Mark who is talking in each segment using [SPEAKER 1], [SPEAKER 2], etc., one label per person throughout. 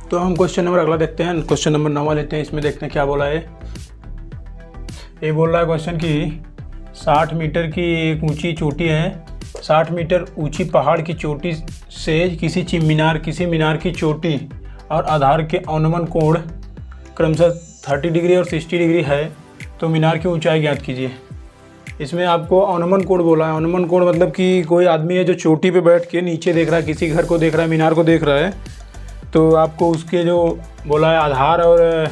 [SPEAKER 1] तो हम question number अगला देखते हैं। क्वेश्चन नंबर 9 लेते हैं। इसमें देखते हैं क्या बोला है। ये बोल रहा है क्वेश्चन कि 60 मीटर की एक ऊंची चोटी है। 60 मीटर ऊंची पहाड़ की चोटी से किसी मीनार की चोटी और आधार के अनुमान कोण क्रमशः 30 डिग्री और 60 डिग्री है, तो मीनार की ऊंचाई ज्ञात कीजिए। इसमें आपको अनुमान कोण बोला है। अनुमान कोण मतलब कि कोई आदमी है जो चोटी पे बैठ के नीचे देख रहा है, किसी घर को देख रहा है, मीनार को देख रहा है, तो आपको उसके जो बोला है आधार और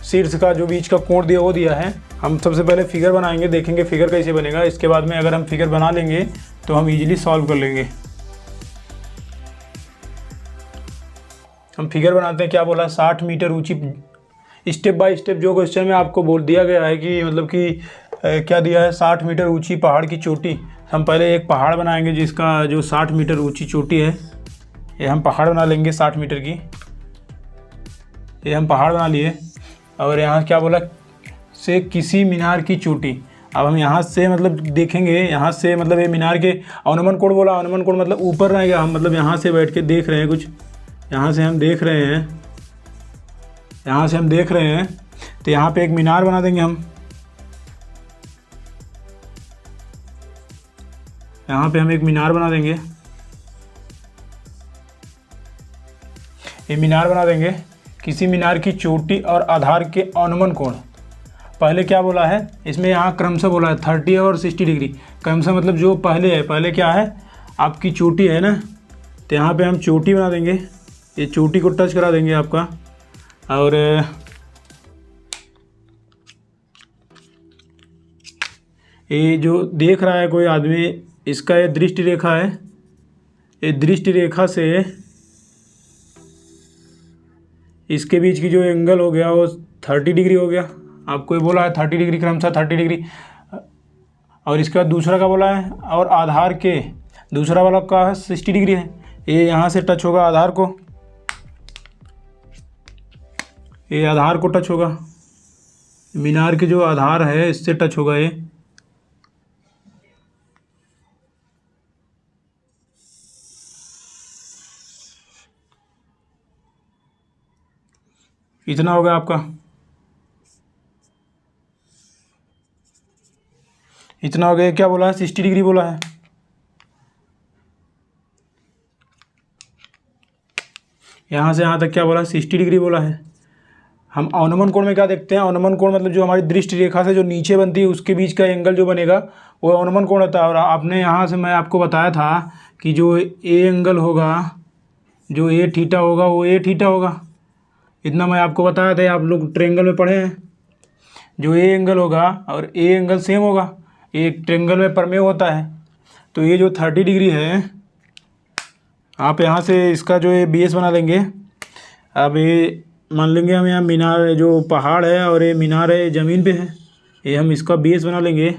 [SPEAKER 1] शीर्ष का जो बीच का कोण दिया वो दिया है। हम सबसे पहले फिगर बनाएंगे, देखेंगे फिगर कैसे बनेगा। इसके बाद में अगर हम फिगर बना लेंगे तो हम इजीली सॉल्व कर लेंगे। हम फिगर बनाते हैं। क्या बोला है, 60 मीटर ऊंची, स्टेप बाय स्टेप जो क्वेश्चन में आपको बोल दिया गया है कि मतलब कि क्या दिया है, 60 मीटर ऊंची पहाड़ की चोटी। हम पहले एक पहाड़ बनाएंगे जिसका जो 60 मीटर ऊंची चोटी है, ये हम पहाड़ बना लेंगे 60 मीटर की। ये हम पहाड़ बना लिए। और यहाँ क्या बोला, से किसी मीनार की चोटी। अब हम यहाँ से मतलब देखेंगे, यहाँ से मतलब ये मीनार के अनुमान कोण बोला। अनुमान कोण मतलब ऊपर रहेगा, हम मतलब यहाँ से बैठ के देख रहे हैं कुछ, यहाँ से हम देख रहे हैं, यहाँ से हम देख रहे हैं, तो यहाँ पे एक मीनार बना देंगे हम। यहाँ पे हम एक मीनार बना देंगे। ये मीनार बना देंगे। किसी मीनार की चोटी और आधार के अनुमान कोण। पहले क्या बोला है इसमें, यहाँ क्रमशः बोला है 30 और 60 डिग्री। क्रमशः मतलब जो पहले है, पहले क्या है आपकी चोटी है ना, तो यहाँ पे हम चोटी बना देंगे। ये चोटी को टच करा देंगे आपका। और ये जो देख रहा है कोई आदमी, इसका ये दृष्टि रेखा है। ये दृष्टि रेखा से इसके बीच की जो एंगल हो गया वो 30 डिग्री हो गया। आपको ये बोला है 30 डिग्री, क्रमशः 30 डिग्री। और इसके बाद दूसरा का बोला है, और आधार के दूसरा वाला का है 60 डिग्री है। ये यहाँ से टच होगा आधार को, ये आधार को टच होगा, मीनार के जो आधार है इससे टच होगा ये। इतना हो गया आपका, इतना हो गया। क्या बोला है, 60 डिग्री बोला है। यहाँ से यहाँ तक क्या बोला है, 60 डिग्री बोला है। हम अनुमान कोण में क्या देखते हैं, अनुमान कोण मतलब जो हमारी दृष्टि रेखा से जो नीचे बनती है उसके बीच का एंगल जो बनेगा वो अनुमान कोण होता है। और आपने यहाँ से मैं आपको बताया था कि जो ए एंगल होगा, जो ए थीटा होगा वो ए थीटा होगा। इतना मैं आपको बताया था, आप लोग ट्रायंगल में पढ़े हैं। जो ए एंगल होगा और ए एंगल सेम होगा, एक ट्रायंगल में प्रमेय होता है। तो ये जो 30 डिग्री है, आप यहाँ से इसका जो ये बेस बना लेंगे। अब ये मान लेंगे हम यहाँ मीनार जो पहाड़ है और ये मीनार है ज़मीन पे है, ये हम इसका बेस बना लेंगे।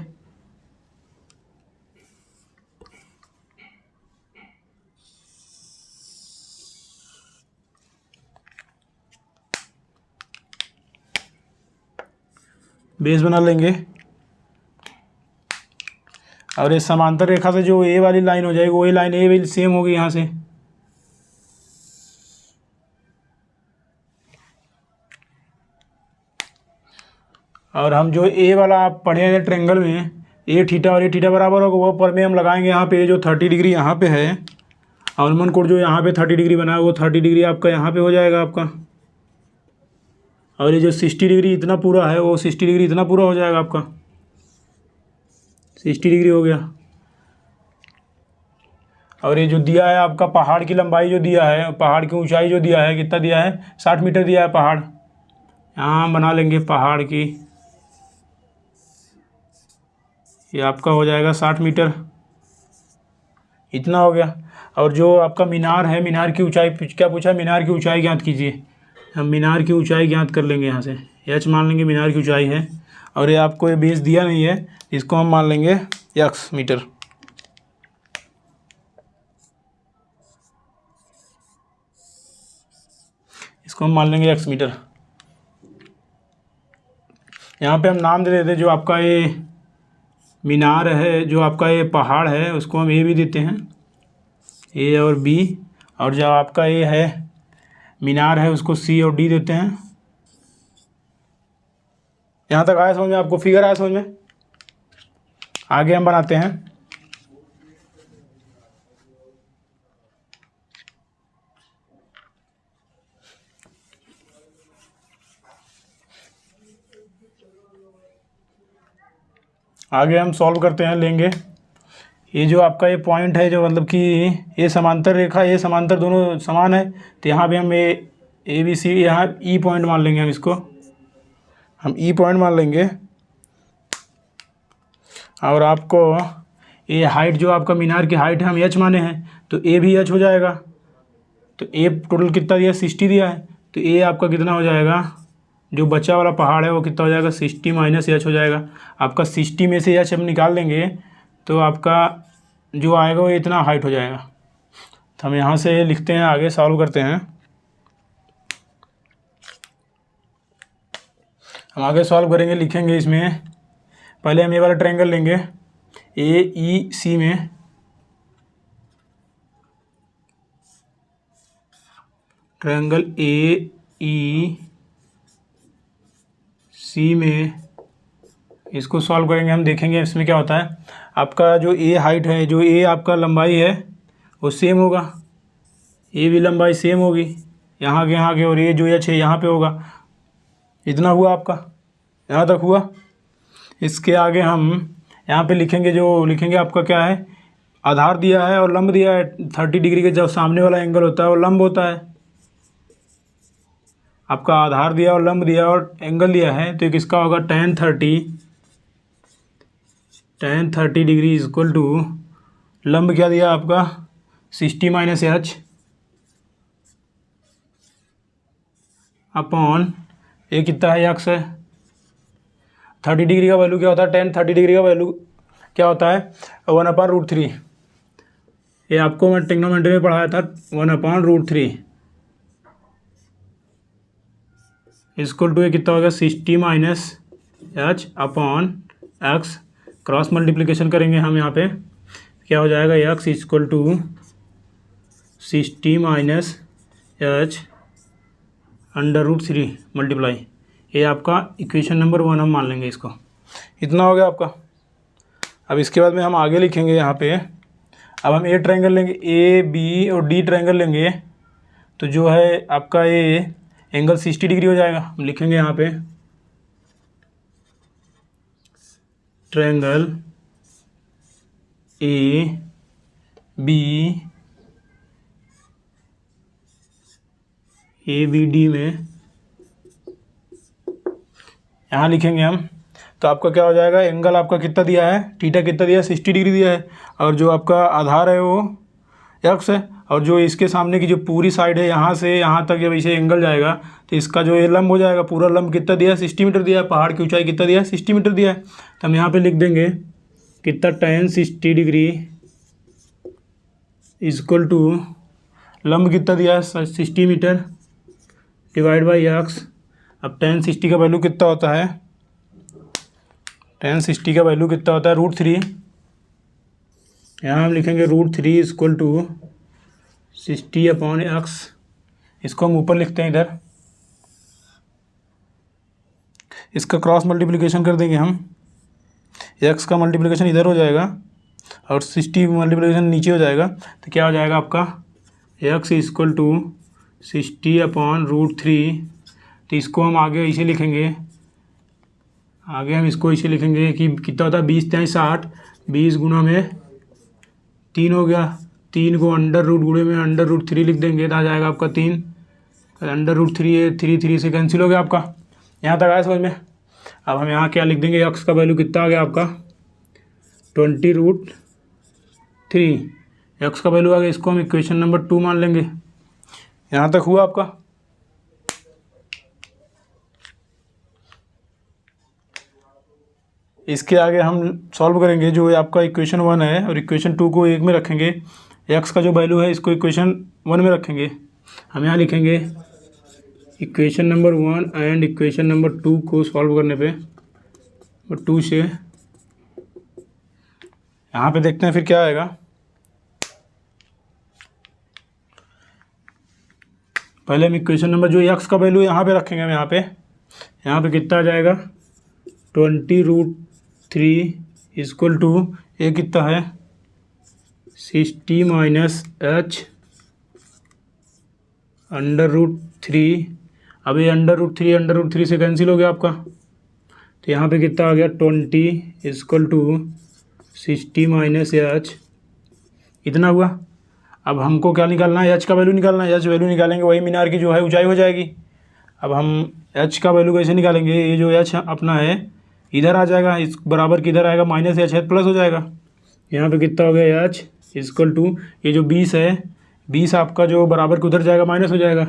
[SPEAKER 1] बेस बना लेंगे। और ये समांतर रेखा से जो ए वाली लाइन हो जाएगी, वही लाइन ए वाली सेम होगी यहाँ से। और हम जो ए वाला आप पढ़े हैं ट्रायंगल में, ए थीटा और ए थीटा बराबर होगा, वो पर में हम लगाएंगे यहाँ पे। जो 30 डिग्री यहाँ पे है, अनुमान कोण जो यहाँ पे 30 डिग्री बना है वो 30 डिग्री आपका यहाँ पे हो जाएगा आपका। और ये जो 60 डिग्री इतना पूरा है वो 60 डिग्री इतना पूरा हो जाएगा आपका। 60 डिग्री हो गया। और ये जो दिया है आपका पहाड़ की लंबाई जो दिया है, पहाड़ की ऊंचाई जो दिया है, कितना दिया है, 60 मीटर दिया है पहाड़। यहाँ हम बना लेंगे पहाड़ की, ये आपका हो जाएगा 60 मीटर। इतना हो गया। और जो आपका मीनार है, मीनार की ऊंचाई क्या पूछा, मीनार की ऊंचाई ज्ञात कीजिए। हम मीनार की ऊंचाई ज्ञात कर लेंगे। यहाँ से एच मान लेंगे मीनार की ऊंचाई है। और ये आपको ये बेस दिया नहीं है, इसको हम मान लेंगे x मीटर। इसको हम मान लेंगे x मीटर। यहाँ पे हम नाम दे देते, जो आपका ये मीनार है, जो आपका ये पहाड़ है, उसको हम ए भी देते हैं, ए और बी। और जो आपका ये है मीनार है उसको सी और डी देते हैं। यहाँ तक आया समझ में? आपको फिगर आया समझ में? आगे हम बनाते हैं। आगे हम सॉल्व करते हैं, लेंगे ये जो आपका ये पॉइंट है, जो मतलब कि ये समांतर रेखा, ये समांतर दोनों समान है, तो यहाँ पे हम ए बी सी, यहाँ ई पॉइंट मान लेंगे, हम ई पॉइंट मान लेंगे। और आपको ये हाइट जो आपका मीनार की हाइट है हम एच माने हैं, तो ए भी एच हो जाएगा। तो ए टोटल कितना दिया है? 60 दिया है। तो ए आपका कितना हो जाएगा? जो बचा वाला पहाड़ है वो कितना हो जाएगा? 60 माइनस एच हो जाएगा। आपका 60 में से एच हम निकाल देंगे तो आपका जो आएगा वो इतना हाइट हो जाएगा। तो हम यहाँ से लिखते हैं, आगे सॉल्व करते हैं। हम आगे सॉल्व करेंगे, लिखेंगे इसमें। पहले हम ये वाला ट्रायंगल लेंगे ए ई सी में, ट्रायंगल ए ई सी में इसको सॉल्व करेंगे। हम देखेंगे इसमें क्या होता है। आपका जो ए हाइट है, जो ए आपका लंबाई है वो सेम होगा, ए भी लंबाई सेम होगी यहाँ के, और ये जो एच है यहाँ पे होगा। इतना हुआ आपका, यहाँ तक हुआ। इसके आगे हम यहाँ पे लिखेंगे, जो लिखेंगे आपका क्या है, आधार दिया है और लंब दिया है 30 डिग्री के। जब सामने वाला एंगल होता है वो लंब होता है। आपका आधार दिया और लंब दिया और एंगल दिया है, तो किसका होगा? tan 30 degree is equal to, लंब क्या दिया आपका? 60 माइनस एच अपॉन ये कितना है? एक्स है। 30 डिग्री का वैल्यू क्या होता है? tan 30 डिग्री का वैल्यू क्या होता है? 1/√3। ये आपको मैं ट्रिग्नोमेट्री में पढ़ाया था, 1/√3 इक्वल टू ये कितना होगा? 60 minus h upon x. Cross multiplication करेंगे हम यहाँ पे, क्या हो जाएगा? X equal to 60 minus h √3 multiply, ये आपका इक्वेशन नंबर 1 हम मान लेंगे इसको। इतना हो गया आपका। अब इसके बाद में हम आगे लिखेंगे यहाँ पे। अब हम ए ट्रायंगल लेंगे, ए बी और डी ट्रायंगल लेंगे, तो जो है आपका ये एंगल 60 डिग्री हो जाएगा। हम लिखेंगे यहाँ पे ट्रायंगल ए बी डी में, यहाँ लिखेंगे हम। तो आपका क्या हो जाएगा? एंगल आपका कितना दिया है? थीटा कितना दिया है? 60 डिग्री दिया है। और जो आपका आधार है वो एक्स है, और जो इसके सामने की जो पूरी साइड है यहाँ से यहाँ तक जब इसे एंगल जाएगा तो इसका जो ये लंब हो जाएगा, पूरा लंब कितना दिया है? 60 मीटर दिया है। पहाड़ की ऊंचाई कितना दिया है? 60 मीटर दिया है। तो हम यहाँ पे लिख देंगे कितना? tan 60 डिग्री इक्वल टू लंब कितना दिया है? 60 मीटर डिवाइड बाई एक्स। अब tan 60 का वैल्यू कितना होता है? tan 60 का वैल्यू कितना होता है? √3। यहाँ हम लिखेंगे √3 इक्वल टू 60/x। इसको हम ऊपर लिखते हैं इधर, इसका क्रॉस मल्टीप्लिकेशन कर देंगे हम। x का मल्टीप्लिकेशन इधर हो जाएगा और 60 मल्टीप्लिकेशन नीचे हो जाएगा। तो क्या हो जाएगा आपका? x equal to 60/√3। तो इसको हम आगे इसे लिखेंगे, आगे हम इसको इसे लिखेंगे कि कितना होता है? 20 × 60, 20 गुना में 3 हो गया। 3 को अंडर रूट गुणे में √3 लिख देंगे तो आ जाएगा आपका 3। √3 है, 3 से कैंसिल हो गया आपका। यहाँ तक आया समझ में? अब हम यहाँ क्या लिख देंगे? x का वैल्यू कितना आ गया आपका? 20√3। x का वैल्यू आ गया, इसको हम इक्वेशन नंबर 2 मान लेंगे। यहाँ तक हुआ आपका। इसके आगे हम सॉल्व करेंगे जो आपका इक्वेशन 1 है और इक्वेशन 2 को एक में रखेंगे। x का जो वैल्यू है इसको इक्वेशन 1 में रखेंगे। हम यहाँ लिखेंगे equation number 1 and equation number 2 को सॉल्व करने पे, और 2 से यहाँ पे देखते हैं फिर क्या आएगा। पहले हम इक्वेशन नंबर जो एक्स का वैल्यू यहाँ पे रखेंगे हम यहाँ पे कितना आ जाएगा 20√3 इक्वल टू ये कितना है 60 माइनस एच √3। अब ये √3 से कैंसिल हो गया आपका, तो यहाँ पे कितना आ गया 20 इक्वल टू 60 माइनस एच, इतना हुआ। अब हमको क्या निकालना है, एच का वैल्यू निकालना है। एच वैल्यू निकालेंगे वही मीनार की जो है ऊंचाई हो जाएगी। अब हम एच का वैल्यू कैसे निकालेंगे, ये जो एच अपना है इधर आ जाएगा, इस बराबर किधर आएगा माइनस एच है प्लस हो जाएगा। यहाँ पे कितना हो गया एच इक्वल टू ये जो 20 है 20 आपका जो बराबर के उधर जाएगा माइनस हो जाएगा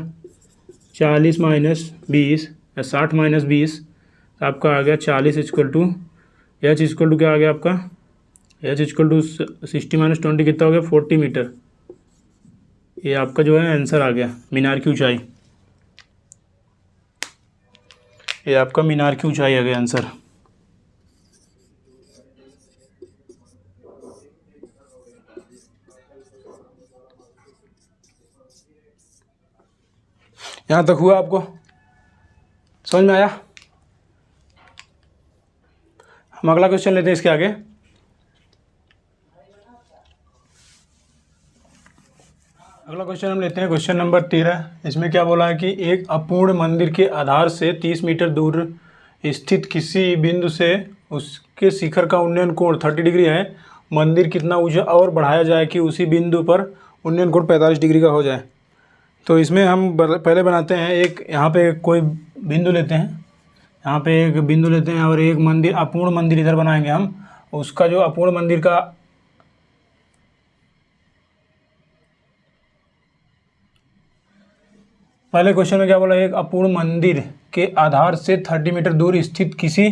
[SPEAKER 1] 40 माइनस 20 या 60 माइनस 20 आपका आ गया 40 equal to h equal to क्या आ गया आपका एच इक्वल टू 60 माइनस 20 कितना हो गया 40 मीटर। ये आपका जो है आंसर आ गया मीनार की ऊंचाई, ये आपका मीनार की ऊंचाई आ गया आंसर। यहाँ तक हुआ आपको समझ में आया। हम अगला क्वेश्चन लेते हैं इसके आगे। अगला क्वेश्चन हम लेते हैं क्वेश्चन नंबर 13। इसमें क्या बोला है कि एक अपूर्ण मंदिर के आधार से 30 मीटर दूर स्थित किसी बिंदु से उसके शिखर का उन्नयन कोण 30 डिग्री है। मंदिर कितना ऊंचा और बढ़ाया जाए कि उसी बिंदु पर उन्नयन कोण 45 डिग्री का हो जाए। तो इसमें हम पहले बनाते हैं एक, यहाँ पे कोई बिंदु लेते हैं, यहाँ पे एक बिंदु लेते हैं और एक मंदिर अपूर्ण मंदिर इधर बनाएंगे हम। उसका जो अपूर्ण मंदिर का पहले क्वेश्चन में क्या बोला, एक अपूर्ण मंदिर के आधार से 30 मीटर दूर स्थित किसी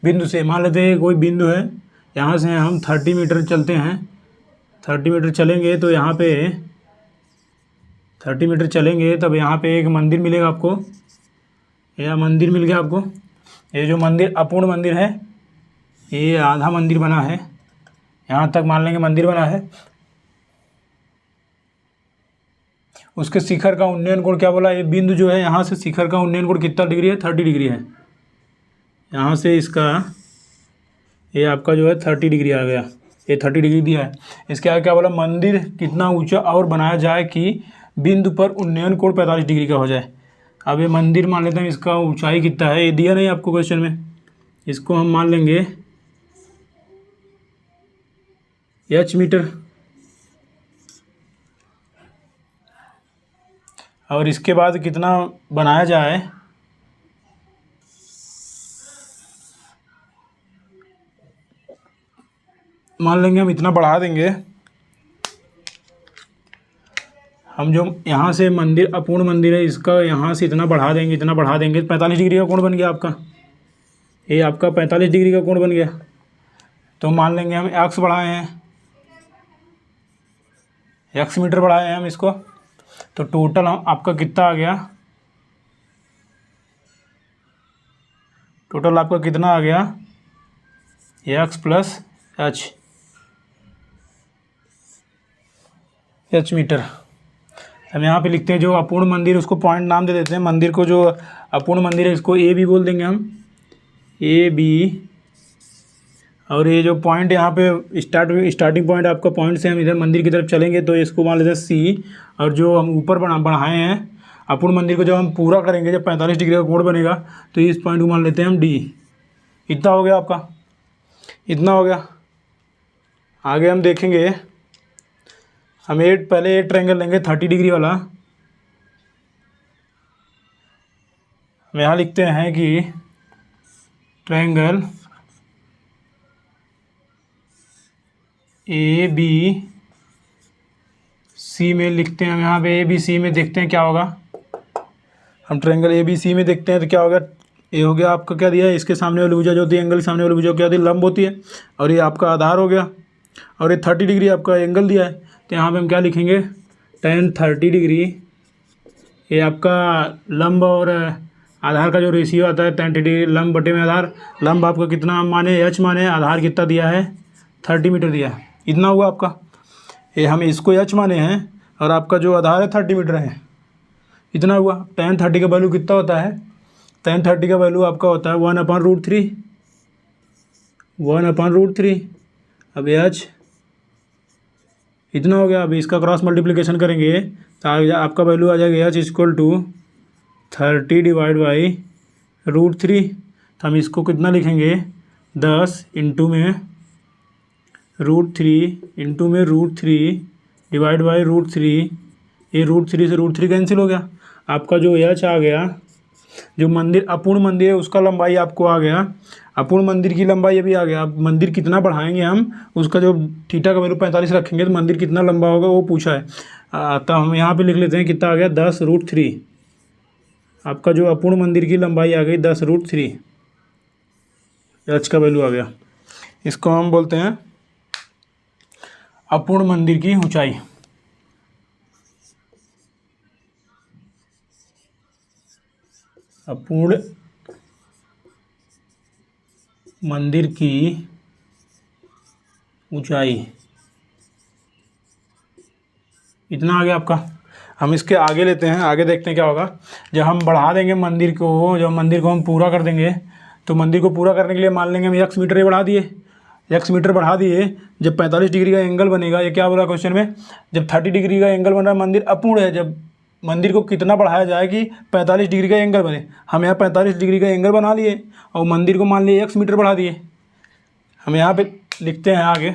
[SPEAKER 1] बिंदु से, मान लेते हैं कोई बिंदु है, यहाँ से हम 30 मीटर चलते हैं, 30 मीटर चलेंगे तो यहाँ पे 30 मीटर चलेंगे तब यहाँ पे एक मंदिर मिलेगा आपको, यह मंदिर मिल गया आपको। ये जो मंदिर अपूर्ण मंदिर है ये आधा मंदिर बना है, यहाँ तक मान लेंगे मंदिर बना है। उसके शिखर का उन्नयन कोण क्या बोला, ये बिंदु जो है यहाँ से शिखर का उन्नयन कोण कितना डिग्री है 30 डिग्री है। यहाँ से इसका ये आपका जो है 30 डिग्री आ गया, ये 30 डिग्री दिया है। इसके आगे क्या बोला, मंदिर कितना ऊंचा और बनाया जाए कि बिंदु पर उन्नयन कोण 45 डिग्री का हो जाए। अब ये मंदिर मान लेते हैं, इसका ऊंचाई कितना है ये दिया नहीं आपको क्वेश्चन में, इसको हम मान लेंगे h मीटर। और इसके बाद कितना बनाया जाए, मान लेंगे हम इतना बढ़ा देंगे, हम जो यहाँ से मंदिर अपूर्ण मंदिर है इसका यहाँ से इतना बढ़ा देंगे, इतना बढ़ा देंगे 45 डिग्री का कोण बन गया आपका, ये आपका 45 डिग्री का कोण बन गया। तो मान लेंगे हम एक्स बढ़ाए हैं, एक्स मीटर बढ़ाए हैं हम इसको, तो टोटल आपका कितना आ गया, टोटल आपका कितना आ गया एक्स प्लस एच मीटर। हम यहाँ पे लिखते हैं जो अपूर्ण मंदिर, उसको पॉइंट नाम दे देते हैं, मंदिर को जो अपूर्ण मंदिर है इसको ए बी बोल देंगे हम, ए बी। और ये जो पॉइंट यहाँ पे स्टार्टिंग पॉइंट आपका पॉइंट से हम इधर मंदिर की तरफ चलेंगे तो इसको मान लेते हैं सी। और जो हम ऊपर बढ़ाए हैं अपूर्ण मंदिर को जब हम पूरा करेंगे, जब 45 डिग्री का कोण बनेगा तो इस पॉइंट को मान लेते हैं हम डी। इतना हो गया आपका, इतना हो गया। आगे हम देखेंगे, हम पहले एक ट्रायंगल लेंगे 30 डिग्री वाला। हम यहाँ लिखते हैं कि ट्रायंगल ए बी सी में लिखते हैं हम, यहाँ पे ए बी सी में देखते हैं क्या होगा। हम ट्रायंगल ए बी सी में देखते हैं तो क्या होगा, ये हो गया आपका क्या दिया है, इसके सामने वाली भुजा जो होती है एंगल सामने वाली भुजा क्या होती है लंब होती है, और ये आपका आधार हो गया, और ये 30 डिग्री आपका एंगल दिया है। तो यहाँ पे हम क्या लिखेंगे, tan 30 डिग्री, ये आपका लंब और आधार का जो रेशियो आता है tan 30 डिग्री लंब बटे में आधार। लंब आपका कितना माने h माने, आधार कितना दिया है 30 मीटर दिया है, इतना हुआ आपका। ये हम इसको h माने हैं और आपका जो आधार है 30 मीटर है, इतना हुआ। tan 30 का वैल्यू कितना होता है? tan 30 का वैल्यू आपका होता है 1/√3, 1/√3। अब h इतना हो गया। अब इसका क्रॉस मल्टीप्लिकेशन करेंगे तो आपका वैल्यू आ जाएगा h equal to 30 divide by √3। तो हम इसको कितना लिखेंगे? 10 इंटू में √3 डिवाइड बाई √3। ये √3 से √3 कैंसिल हो गया। आपका जो h आ गया, जो मंदिर अपूर्ण मंदिर है उसका लंबाई आपको आ गया, अपूर्ण मंदिर की लंबाई अभी आ गया। अब मंदिर कितना बढ़ाएंगे हम, उसका जो थीटा का वैल्यू 45 रखेंगे तो मंदिर कितना लंबा होगा वो पूछा है। तो हम यहाँ पे लिख लेते हैं कितना आ गया 10√3। आपका जो अपूर्ण मंदिर की लंबाई आ गई 10√3, h का वैल्यू आ गया। इसको हम बोलते हैं अपूर्ण मंदिर की ऊंचाई। अपूर्ण मंदिर की ऊंचाई इतना आ गया आपका। हम इसके आगे लेते हैं, आगे देखते हैं क्या होगा। जब हम बढ़ा देंगे मंदिर को, जब मंदिर को हम पूरा कर देंगे तो मंदिर को पूरा करने के लिए मान लेंगे हम x मीटर बढ़ा दिए, x मीटर बढ़ा दिए। जब 45 डिग्री का एंगल बनेगा, ये क्या बोला क्वेश्चन में, जब 30 डिग्री का एंगल बन रहा है, मंदिर अपूर्ण है, जब मंदिर को कितना बढ़ाया जाए कि 45 डिग्री का एंगल बने। हम यहाँ 45 डिग्री का एंगल बना लिए और मंदिर को मान लिए x मीटर बढ़ा दिए। हम यहाँ पे लिखते हैं आगे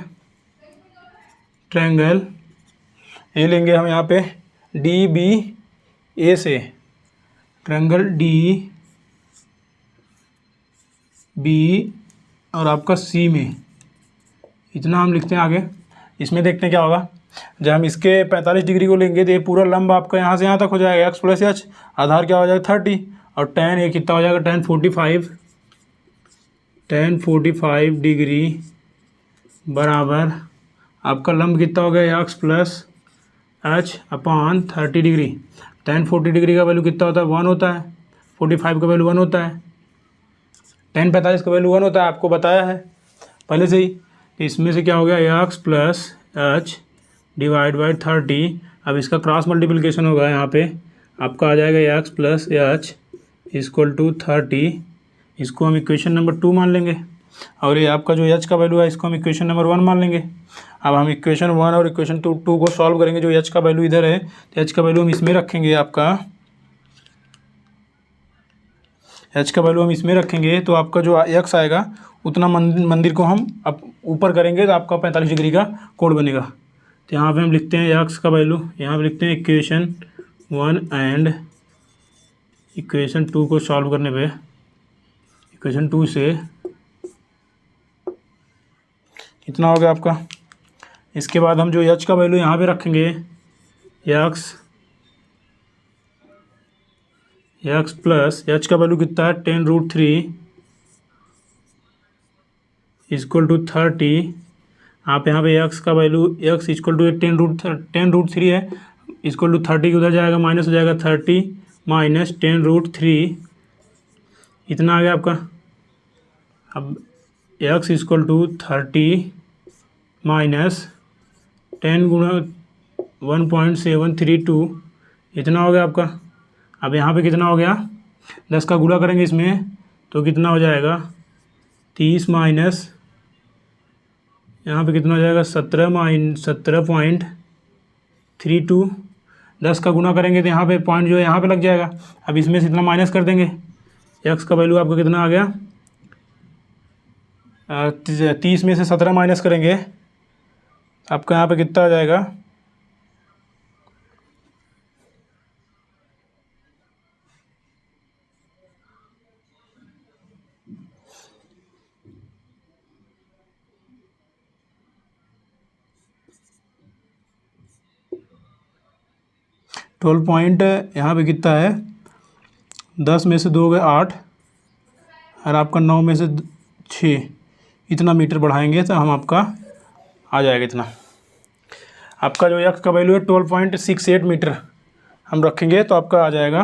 [SPEAKER 1] ट्रायंगल, ये लेंगे हम यहाँ पे DBA से, ट्रायंगल DB और आपका C में, इतना हम लिखते हैं आगे। इसमें देखते हैं क्या होगा। जब हम इसके 45 डिग्री को लेंगे तो ये पूरा लंब आपका यहाँ से यहाँ तक हो जाएगा, x + h, आधार क्या हो जाएगा 30, और tan ये कितना हो जाएगा tan 45 डिग्री बराबर आपका लंब कितना हो गया x + h/30 degree. tan 40 degree का वैल्यू कितना होता है 1 होता है, 45 का वैल्यू 1 होता है, tan 45 का वैल्यू 1 होता है, आपको बताया है पहले से ही। इसमें से क्या हो गया x + h डिवाइड बाई 30। अब इसका क्रॉस मल्टीप्लिकेशन होगा, यहाँ पे आपका आ जाएगा x + h इक्वल टू 30। इसको हम इक्वेशन नंबर 2 मान लेंगे, और ये आपका जो h का वैल्यू है इसको हम इक्वेशन नंबर 1 मान लेंगे। अब हम इक्वेशन 1 और इक्वेशन 2 को सॉल्व करेंगे। जो h का वैल्यू इधर है तो h का वैल्यू हम इसमें रखेंगे, आपका h का वैल्यू हम इसमें रखेंगे तो आपका जो x आएगा उतना मंदिर को हम अब ऊपर करेंगे तो आपका 45 डिग्री का कोण बनेगा। तो यहाँ पे हम लिखते हैं x का वैल्यू, यहाँ पे लिखते हैं इक्वेशन 1 एंड इक्वेशन 2 को सॉल्व करने पे इक्वेशन 2 से कितना हो गया आपका। इसके बाद हम जो h का वैल्यू यहाँ पे रखेंगे, x प्लस h का वैल्यू कितना है 10√3 इक्वल टू 30। आप यहाँ पे x का वैल्यू x इक्वल टू 10√3 है, इक्वल टू 30 की उधर जाएगा माइनस हो जाएगा 30 माइनस 10√3, इतना आ गया आपका। अब x इक्वल टू 30 माइनस 10 गुणा 1.732, इतना हो गया आपका। अब यहाँ पे कितना हो गया, 10 का गुणा करेंगे इसमें तो कितना हो जाएगा 30 माइनस यहाँ पे कितना हो जाएगा 17.32। 10 का गुणा करेंगे तो यहाँ पे पॉइंट जो है यहाँ पे लग जाएगा। अब इसमें से इतना माइनस कर देंगे, x का वैल्यू आपका कितना आ गया 30 में से 17 माइनस करेंगे आपका यहाँ पे कितना आ जाएगा 12 पॉइंट यहाँ पे कितना है 10 में से 2 गए 8 और आपका 9 में से 6, इतना मीटर बढ़ाएंगे तो हम आपका आ जाएगा इतना। आपका जो x का वैल्यू है 12.68 मीटर हम रखेंगे तो आपका आ जाएगा